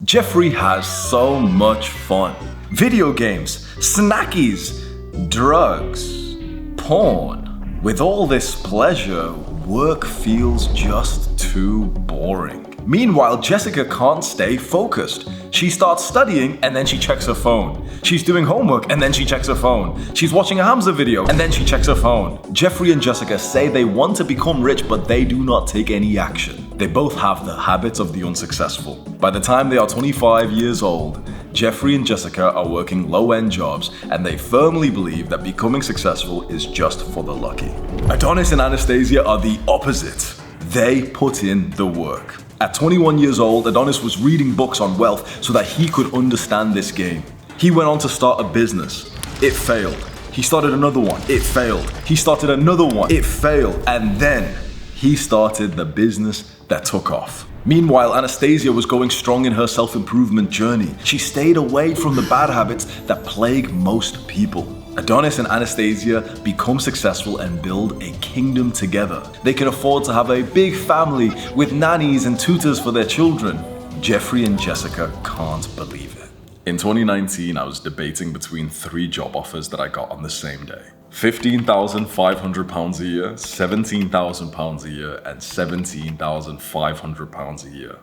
Jeffrey has so much fun. Video games, snackies, drugs, porn. With all this pleasure, work feels just too boring. Meanwhile, Jessica can't stay focused. She starts studying and then she checks her phone. She's doing homework and then she checks her phone. She's watching a Hamza video and then she checks her phone. Jeffrey and Jessica say they want to become rich, but they do not take any action. They both have the habits of the unsuccessful. By the time they are 25 years old, Jeffrey and Jessica are working low-end jobs and they firmly believe that becoming successful is just for the lucky. Adonis and Anastasia are the opposite. They put in the work. At 21 years old, Adonis was reading books on wealth so that he could understand this game. He went on to start a business. It failed. He started another one. It failed. He started another one. It failed. And then he started the business that took off. Meanwhile, Anastasia was going strong in her self-improvement journey. She stayed away from the bad habits that plague most people. Adonis and Anastasia become successful and build a kingdom together. They can afford to have a big family with nannies and tutors for their children. Jeffrey and Jessica can't believe it. In 2019, I was debating between 3 job offers that I got on the same day. £15,500 a year, £17,000 a year, and £17,500 a year.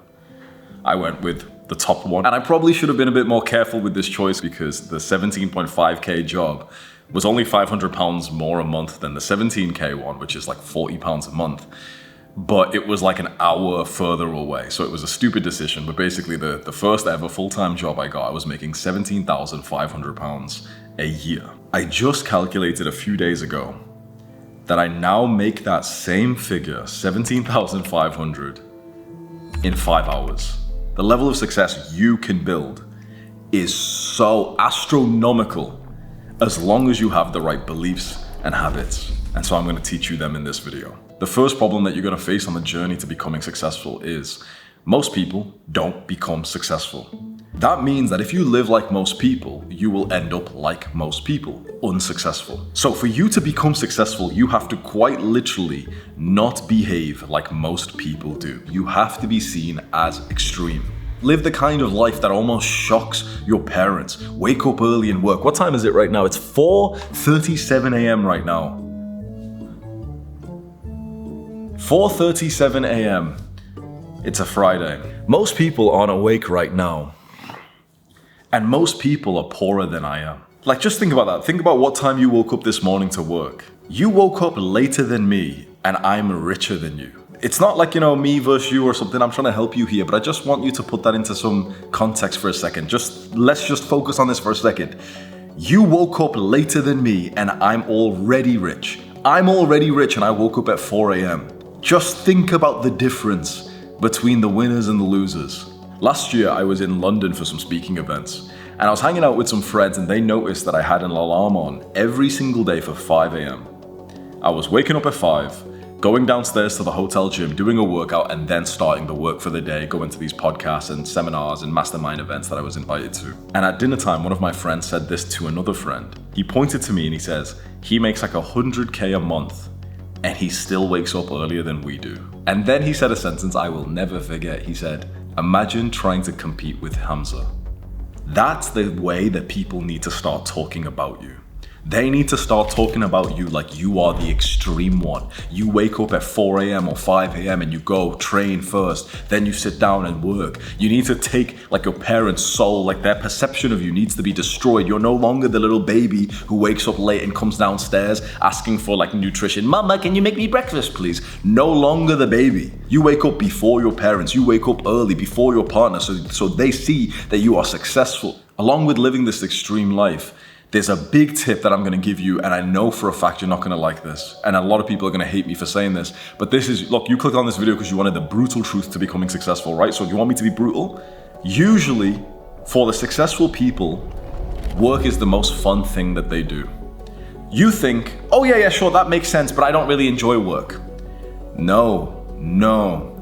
I went with the top one, and I probably should have been a bit more careful with this choice because the 17.5k job was only £500 more a month than the 17k one, which is like £40 a month. But it was like an hour further away, so it was a stupid decision. But basically, the first ever full-time job I got, I was making £17,500 a year. I just calculated a few days ago that I now make that same figure, £17,500, in 5 hours. The level of success you can build is so astronomical as long as you have the right beliefs and habits. And so I'm going to teach you them in this video. The first problem that you're going to face on the journey to becoming successful is most people don't become successful. That means that if you live like most people, you will end up like most people, unsuccessful. So for you to become successful, you have to quite literally not behave like most people do. You have to be seen as extreme. Live the kind of life that almost shocks your parents. Wake up early and work. What time is it right now? It's 4:37 a.m. right now. 4:37 a.m. It's a Friday. Most people aren't awake right now. And most people are poorer than I am. Like, just think about that. Think about what time you woke up this morning to work. You woke up later than me, and I'm richer than you. It's not like, me versus you or something. I'm trying to help you here, but I just want you to put that into some context for a second. Let's just focus on this for a second. You woke up later than me, and I'm already rich. I'm already rich, and I woke up at 4 a.m. Just think about the difference between the winners and the losers. Last year, I was in London for some speaking events, and I was hanging out with some friends, and they noticed that I had an alarm on every single day for 5 a.m. I was waking up at 5, going downstairs to the hotel gym, doing a workout, and then starting the work for the day, going to these podcasts and seminars and mastermind events that I was invited to. And at dinner time, one of my friends said this to another friend. He pointed to me and he says, he makes like 100K a month, and he still wakes up earlier than we do. And then he said a sentence I will never forget. He said, imagine trying to compete with Hamza. That's the way that people need to start talking about you. They need to start talking about you like you are the extreme one. You wake up at 4 a.m. or 5 a.m. and you go train first, then you sit down and work. You need to take like your parents' soul, like their perception of you needs to be destroyed. You're no longer the little baby who wakes up late and comes downstairs asking for like nutrition. Mama, can you make me breakfast, please? No longer the baby. You wake up before your parents. You wake up early before your partner so they see that you are successful. Along with living this extreme life, there's a big tip that I'm going to give you, and I know for a fact you're not going to like this, and a lot of people are going to hate me for saying this, but this is, look, you clicked on this video because you wanted the brutal truth to becoming successful, right? So do you want me to be brutal? Usually, for the successful people, work is the most fun thing that they do. You think, oh yeah, sure, that makes sense, but I don't really enjoy work. No,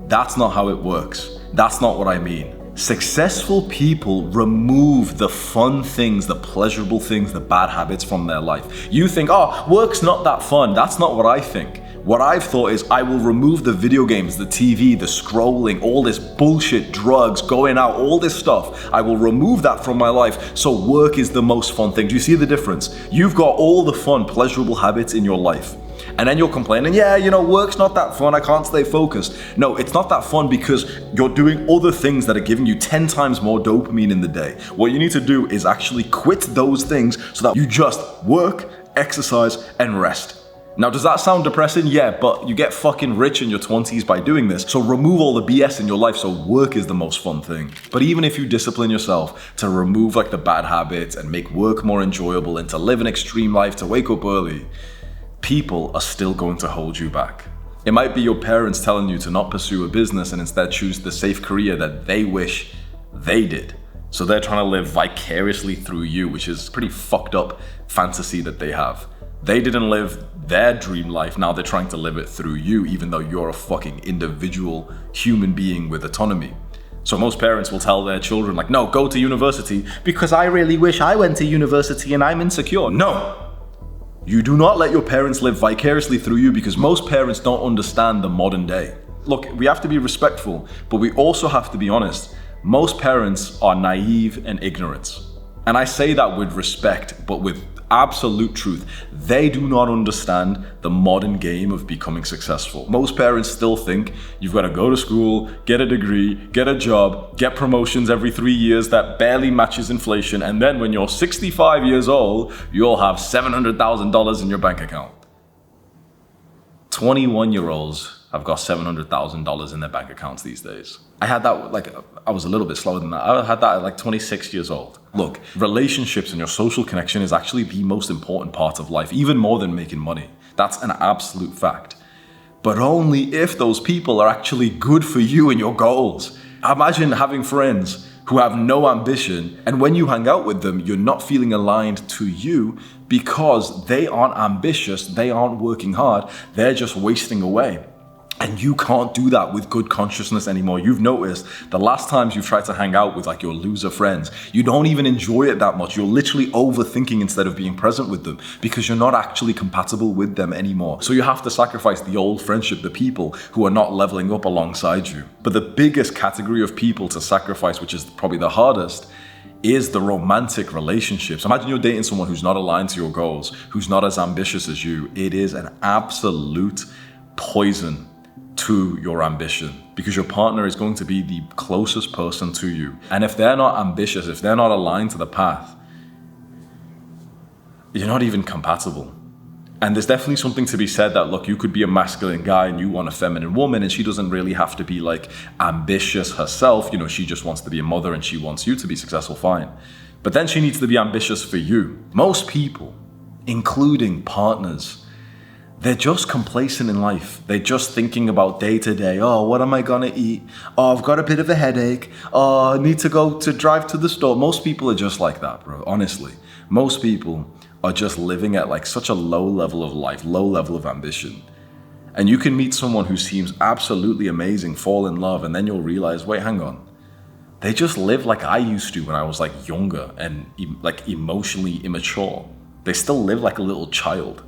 that's not how it works. That's not what I mean. Successful people remove the fun things, the pleasurable things, the bad habits from their life. You think, oh, work's not that fun. That's not what I think. What I've thought is I will remove the video games, the TV, the scrolling, all this bullshit, drugs, going out, all this stuff. I will remove that from my life, so work is the most fun thing. Do you see the difference? You've got all the fun, pleasurable habits in your life. And then you're complaining, yeah, work's not that fun, I can't stay focused. No, it's not that fun because you're doing other things that are giving you 10 times more dopamine in the day. What you need to do is actually quit those things so that you just work, exercise, and rest. Now, does that sound depressing? Yeah, but you get fucking rich in your 20s by doing this. So remove all the BS in your life so work is the most fun thing. But even if you discipline yourself to remove the bad habits and make work more enjoyable and to live an extreme life, to wake up early, people are still going to hold you back. It might be your parents telling you to not pursue a business and instead choose the safe career that they wish they did. So they're trying to live vicariously through you, which is a pretty fucked up fantasy that they have. They didn't live their dream life, now they're trying to live it through you, even though you're a fucking individual human being with autonomy. So most parents will tell their children no, go to university because I really wish I went to university and I'm insecure. No! You do not let your parents live vicariously through you because most parents don't understand the modern day. Look, we have to be respectful, but we also have to be honest. Most parents are naive and ignorant. And I say that with respect, but with absolute truth. They do not understand the modern game of becoming successful. Most parents still think you've got to go to school, get a degree, get a job, get promotions every 3 years that barely matches inflation, and then when you're 65 years old, you'll have $700,000 in your bank account. 21-year-olds have got $700,000 in their bank accounts these days. I had that, I was a little bit slower than that. I had that at 26 years old. Look, relationships and your social connection is actually the most important part of life, even more than making money. That's an absolute fact. But only if those people are actually good for you and your goals. Imagine having friends who have no ambition, and when you hang out with them, you're not feeling aligned to you because they aren't ambitious, they aren't working hard, they're just wasting away. And you can't do that with good consciousness anymore. You've noticed the last times you've tried to hang out with your loser friends, you don't even enjoy it that much. You're literally overthinking instead of being present with them because you're not actually compatible with them anymore. So you have to sacrifice the old friendship, the people who are not leveling up alongside you. But the biggest category of people to sacrifice, which is probably the hardest, is the romantic relationships. Imagine you're dating someone who's not aligned to your goals, who's not as ambitious as you. It is an absolute poison to your ambition because your partner is going to be the closest person to you. And if they're not ambitious, if they're not aligned to the path, you're not even compatible. And there's definitely something to be said that, look, you could be a masculine guy and you want a feminine woman and she doesn't really have to be ambitious herself. She just wants to be a mother and she wants you to be successful, fine. But then she needs to be ambitious for you. Most people, including partners, they're just complacent in life. They're just thinking about day to day. Oh, what am I gonna eat? Oh, I've got a bit of a headache. Oh, I need to drive to the store. Most people are just like that, bro. Honestly, most people are just living at such a low level of life, low level of ambition. And you can meet someone who seems absolutely amazing, fall in love, and then you'll realize, wait, hang on. They just live like I used to when I was younger and emotionally immature. They still live like a little child.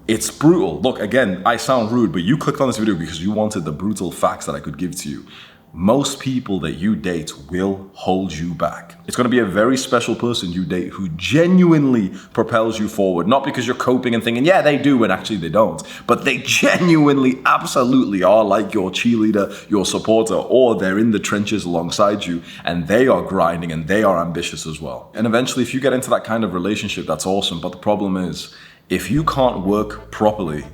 It's brutal. Look, again, I sound rude, but you clicked on this video because you wanted the brutal facts that I could give to you. Most people that you date will hold you back. It's going to be a very special person you date who genuinely propels you forward. Not because you're coping and thinking, yeah, they do, when actually they don't. But they genuinely, absolutely are like your cheerleader, your supporter, or they're in the trenches alongside you and they are grinding and they are ambitious as well. And eventually, if you get into that kind of relationship, that's awesome. But the problem is, if you can't work properly,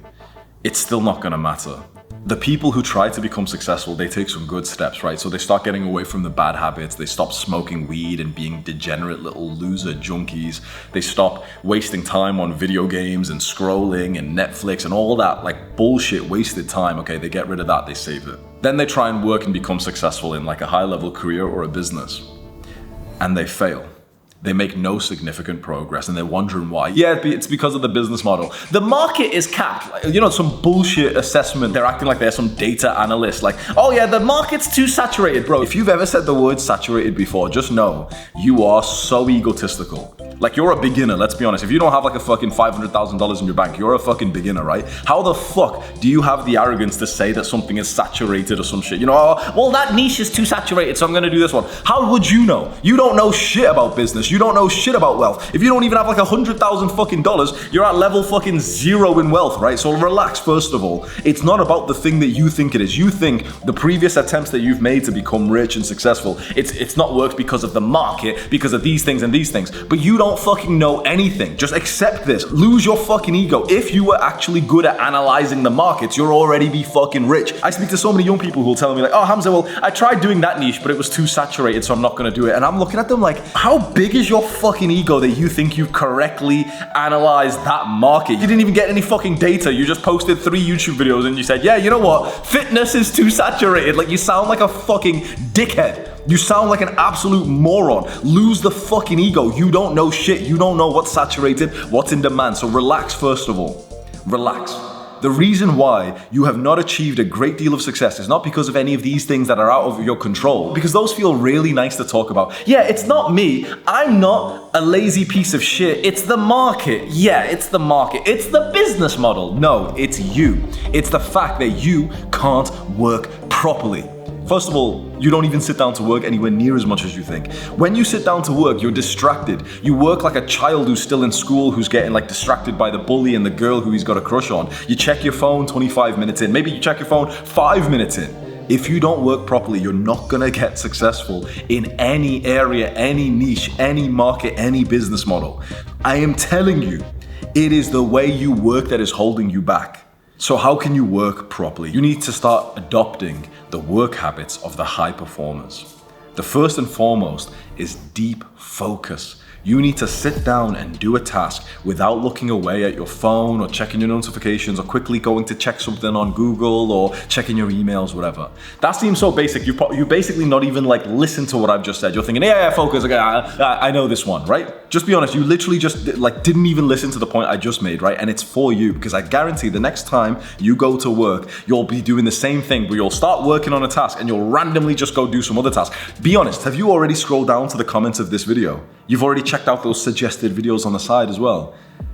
it's still not gonna matter. The people who try to become successful, they take some good steps, right? So they start getting away from the bad habits. They stop smoking weed and being degenerate little loser junkies. They stop wasting time on video games and scrolling and Netflix and all that bullshit wasted time. Okay, they get rid of that, they save it. Then they try and work and become successful in a high-level career or a business. And they fail. They make no significant progress and they're wondering why. Yeah, it's because of the business model. The market is capped. Some bullshit assessment. They're acting like they're some data analyst. Oh yeah, the market's too saturated, bro. If you've ever said the word saturated before, just know you are so egotistical. Like, you're a beginner, let's be honest. If you don't have like a fucking $500,000 in your bank, you're a fucking beginner, right? How the fuck do you have the arrogance to say that something is saturated or some shit? You know, oh, well, that niche is too saturated, so I'm gonna do this one. How would you know? You don't know shit about business. You don't know shit about wealth. If you don't even have like $100,000 fucking dollars, you're at level fucking 0 in wealth, right? So relax, first of all. It's not about the thing that you think it is. You think the previous attempts that you've made to become rich and successful, it's not worked because of the market, because of these things and these things. But you don't fucking know anything. Just accept this. Lose your fucking ego. If you were actually good at analyzing the markets, you'll already be fucking rich. I speak to so many young people who will tell me like, oh, Hamza, well, I tried doing that niche, but it was too saturated, so I'm not gonna do it. And I'm looking at them like, how big is your fucking ego that you think you've correctly analyzed that market? You didn't even get any fucking data. You just posted 3 YouTube videos and you said, yeah, you know what? Fitness is too saturated. Like, you sound like a fucking dickhead. You sound like an absolute moron. Lose the fucking ego. You don't know shit. You don't know what's saturated, what's in demand. So relax, first of all. Relax. The reason why you have not achieved a great deal of success is not because of any of these things that are out of your control, because those feel really nice to talk about. Yeah, it's not me. I'm not a lazy piece of shit. It's the market. Yeah, it's the market. It's the business model. No, it's you. It's the fact that you can't work properly. First of all, you don't even sit down to work anywhere near as much as you think. When you sit down to work, you're distracted. You work like a child who's still in school, who's getting like distracted by the bully and the girl who he's got a crush on. You check your phone 25 minutes in. Maybe you check your phone 5 minutes in. If you don't work properly, you're not gonna get successful in any area, any niche, any market, any business model. I am telling you, it is the way you work that is holding you back. So how can you work properly? You need to start adopting the work habits of the high performers. The first and foremost is deep focus. You need to sit down and do a task without looking away at your phone or checking your notifications or quickly going to check something on Google or checking your emails, whatever. That seems so basic. You basically not even like listen to what I've just said. You're thinking, yeah, focus. Okay, I know this one, right? Just be honest. You literally just like didn't even listen to the point I just made, right? And it's for you, because I guarantee the next time you go to work, you'll be doing the same thing, but you'll start working on a task and you'll randomly just go do some other task. Be honest. Have you already scrolled down to the comments of this video? You've already checked out those suggested videos on the side as well.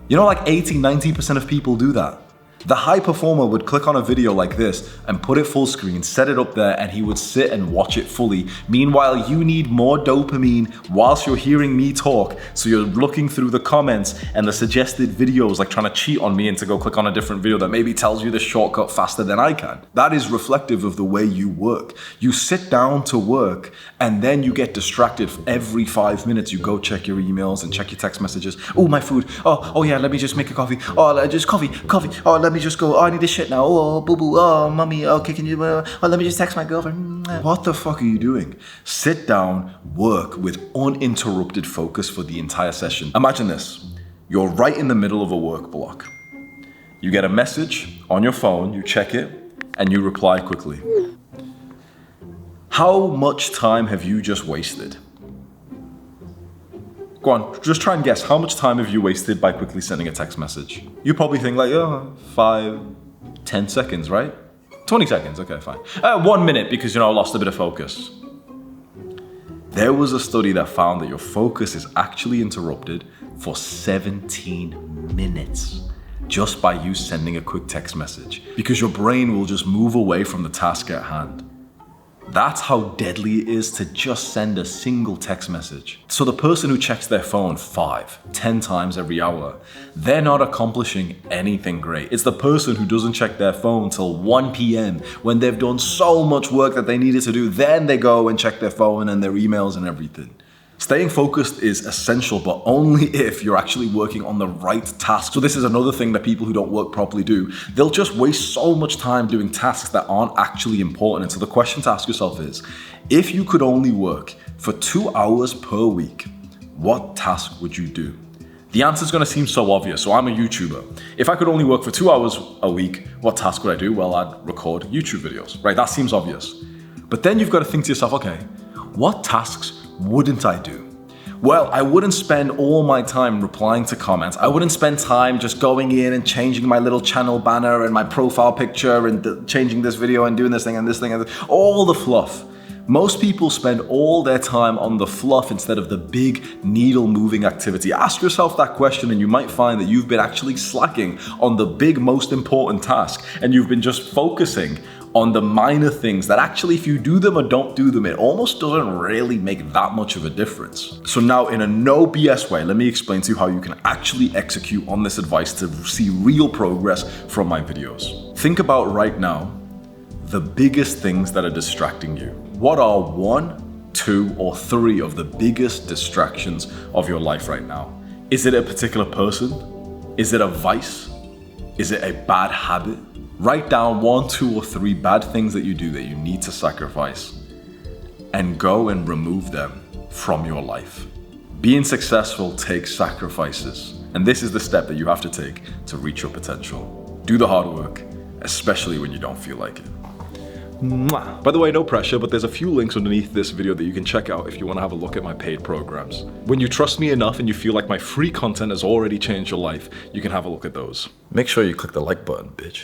You know, like 80-90% of people do that. The high performer would click on a video like this and put it full screen, set it up there, and he would sit and watch it fully. Meanwhile, you need more dopamine whilst you're hearing me talk, so you're looking through the comments and the suggested videos, like trying to cheat on me and to go click on a different video that maybe tells you the shortcut faster than I can. That is reflective of the way you work. You sit down to work and then you get distracted. Every 5 minutes you go check your emails and check your text messages. Oh, my food. Oh yeah, let me just make a coffee. Oh, just coffee. Oh, let me just go. Oh, I need this shit now. Oh, boo boo. Oh, mommy. Okay, can you? Oh, let me just text my girlfriend. What the fuck are you doing? Sit down, work with uninterrupted focus for the entire session. Imagine this. You're right in the middle of a work block. You get a message on your phone, you check it, and you reply quickly. How much time have you just wasted? Go on, just try and guess. How much time have you wasted by quickly sending a text message? You probably think like, 5, 10 seconds, right? 20 seconds, okay, fine. 1 minute because, I lost a bit of focus. There was a study that found that your focus is actually interrupted for 17 minutes just by you sending a quick text message, because your brain will just move away from the task at hand. That's how deadly it is to just send a single text message. So the person who checks their phone 5, 10 times every hour, they're not accomplishing anything great. It's the person who doesn't check their phone till 1 p.m. when they've done so much work that they needed to do. Then they go and check their phone and their emails and everything. Staying focused is essential, but only if you're actually working on the right task. So this is another thing that people who don't work properly do. They'll just waste so much time doing tasks that aren't actually important. And so the question to ask yourself is, if you could only work for 2 hours per week, what task would you do? The answer is going to seem so obvious. So I'm a YouTuber. If I could only work for 2 hours a week, what task would I do? Well, I'd record YouTube videos, right? That seems obvious. But then you've got to think to yourself, okay, what tasks wouldn't I do? Well, I wouldn't spend all my time replying to comments. I wouldn't spend time just going in and changing my little channel banner and my profile picture and changing this video and doing this thing and this thing and this. All the fluff. Most people spend all their time on the fluff instead of the big needle-moving activity. Ask yourself that question and you might find that you've been actually slacking on the big, most important task, and you've been just focusing on the minor things that actually, if you do them or don't do them, it almost doesn't really make that much of a difference. So now, in a no BS way, let me explain to you how you can actually execute on this advice to see real progress from my videos. Think about right now the biggest things that are distracting you. What are 1, 2, or 3 of the biggest distractions of your life right now? Is it a particular person? Is it a vice? Is it a bad habit? Write down 1, 2, or 3 bad things that you do that you need to sacrifice and go and remove them from your life. Being successful takes sacrifices, and this is the step that you have to take to reach your potential. Do the hard work, especially when you don't feel like it. Mwah. By the way, no pressure, but there's a few links underneath this video that you can check out if you want to have a look at my paid programs. When you trust me enough and you feel like my free content has already changed your life, you can have a look at those. Make sure you click the like button, bitch.